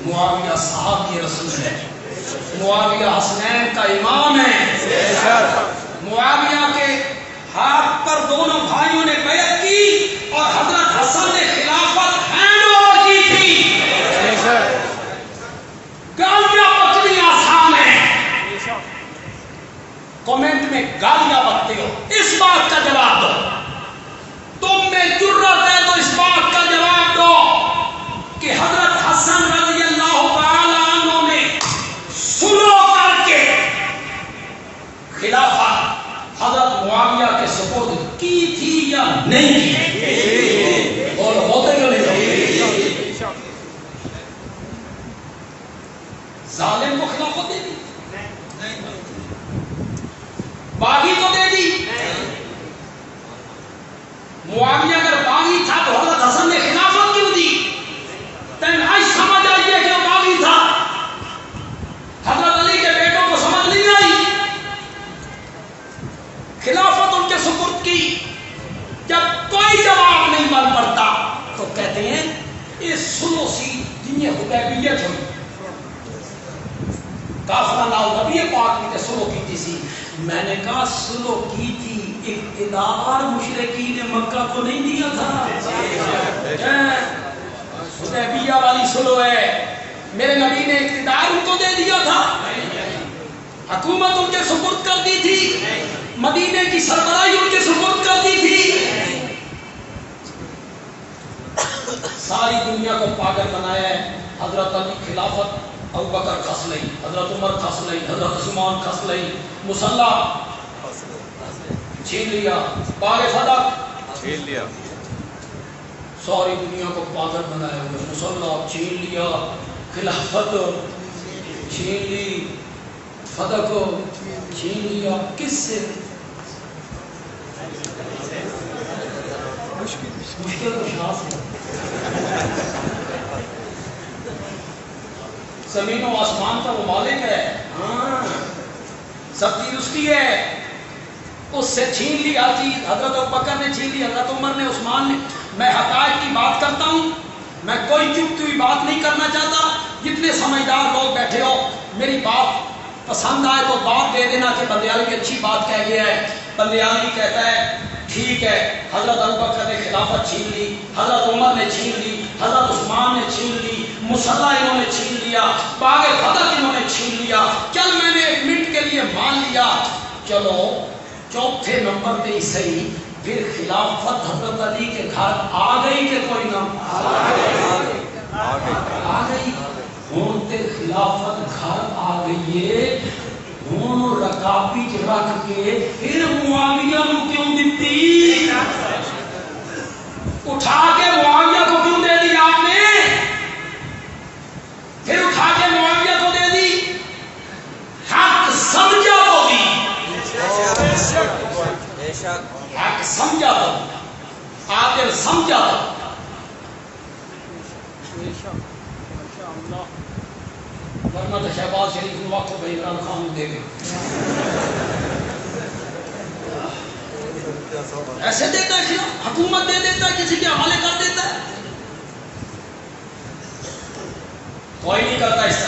معاویہ صحابی رسول ہے، معاویہ حسنین کا امام ہے، معاویہ کے ہاتھ پر دونوں بھائیوں نے بیعت کی اور حضرت حسن نے خلافت ہینڈ اوور کی تھی۔ گالیاں پکڑی آسان ہے، کمنٹ میں گالیاں بکتے ہو، اس بات کا جواب دو، تم میں جرت ہے تو اس بات کا جواب دو کہ حضرت حسن رضی اللہ تعالی عنہ نے سلو کر کے خلافت حضرت معاویہ کے سپرد کی تھی یا نہیں کی؟ اور ہوتے کیوں نہیں؟ ظالم کو خلافت دے دی، باغی کو دے دی۔ معاویہ اگر باغی تھا تو حضرت حسن نے خلافت کیوں دی؟ تم آج سمجھ آئیے کہ وہ باغی تھا، حضرت علی کے بیٹوں کو سمجھ نہیں آئی، خلافت ان کے سپرد کی۔ جب کوئی جواب نہیں بن پڑتا تو کہتے ہیں یہ سلو سی دنیا حدیبیہ ہوئی، کافرہ نال نبی پاک نے سلو کی تھی سی۔ میں نے کہا سلو کی تھی، اقتدار مشرکین مکہ کو نہیں دیا تھا، حدیبیہ والی سلو ہے، میرے نبی نے اقتدار ان کو دے دیا تھا، حکومت ان کے سپرد کر دی تھی، مدینے کی سربراہی ان کے سپرد کر دی تھی۔ ساری دنیا کو پاگل بنایا ہے، حضرت علی خلافت ابوبکر کھس لئی، حضرت عمر کھس لئی، حضرت عثمان کھس لئی، مصلی چھین لیا، باغ صدق چھین لیا، ساری دنیا کو پاگل بنایا ہوئے، مصلی چھین لیا، خلافت چھین لی، صدق چھین لیا، کس سے؟ مشکل اشخاص ہے، زمین و آسمان کا وہ مالک ہے، سب چیز اس کی ہے، اس سے چھین لی ہر چیز۔ حضرت ابوبکر نے چھین لی، حضرت عمر نے، عثمان نے۔ میں حقائق کی بات کرتا ہوں، میں کوئی چپتی ہوئی بات نہیں کرنا چاہتا۔ جتنے سمجھدار لوگ بیٹھے ہو، میری بات پسند آئے تو بات دے دینا کہ بندیالی کی اچھی بات کہہ گیا ہے۔ بندیالی کہتا ہے ٹھیک ہے، حضرت ابوبکر نے خلافت چھین لی، حضرت عمر نے چھین لی، حضرت عثمان نے چھین لی، مصلی انہوں نے چھین لیا، باغ فتح انہوں نے چھین لیا، چل میں نے ایک منٹ کے لیے مان لیا، چلو چوتھے نمبر پہ ہی صحیح، پھر خلافت حضرت علی کے گھر آ گئی کہ کوئی نہ آ گئی؟ ہوں تے خلافت گھر آ گئی ہے، ہوں رکابی رکھ کے پھر معاویہ کو کیوں دیتی؟ اٹھا کے معاویہ کو کیوں دے دی آپ نے؟ پھر اٹھا کے معاویہ کو دے دی، حق سمجھا تو دی، حق سمجھا تو، عادل سمجھا تو۔ ورنہ تو شہباز شریف نے وقت پہ عمران خان دے گئے، ایسے دیتا ہے، حکومت دے دیتا ہے، کسی کے حوالے کر دیتا ہے، کوئی نہیں کرتا اس